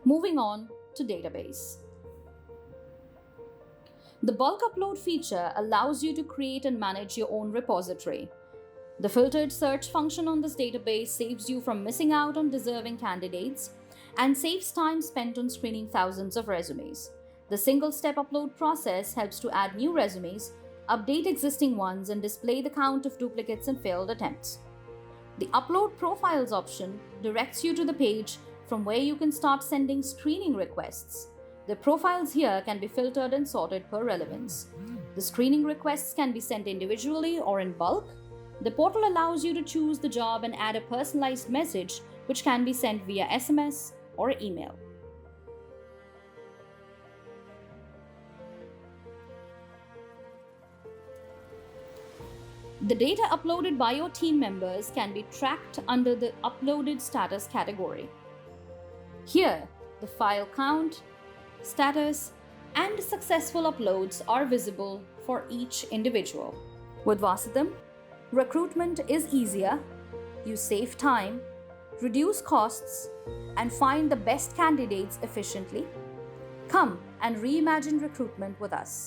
Moving on to database. The bulk upload feature allows you to create and manage your own repository. The filtered search function on this database saves you from missing out on deserving candidates and saves time spent on screening thousands of resumes. The single-step upload process helps to add new resumes, update existing ones, and display the count of duplicates and failed attempts. The Upload Profiles option directs you to the page from where you can start sending screening requests. The profiles here can be filtered and sorted per relevance. The screening requests can be sent individually or in bulk. The portal allows you to choose the job and add a personalized message which can be sent via SMS or email. The data uploaded by your team members can be tracked under the Uploaded Status category. Here, the file count, status, and successful uploads are visible for each individual. With Vasitum, recruitment is easier, you save time, reduce costs, and find the best candidates efficiently. Come and reimagine recruitment with us.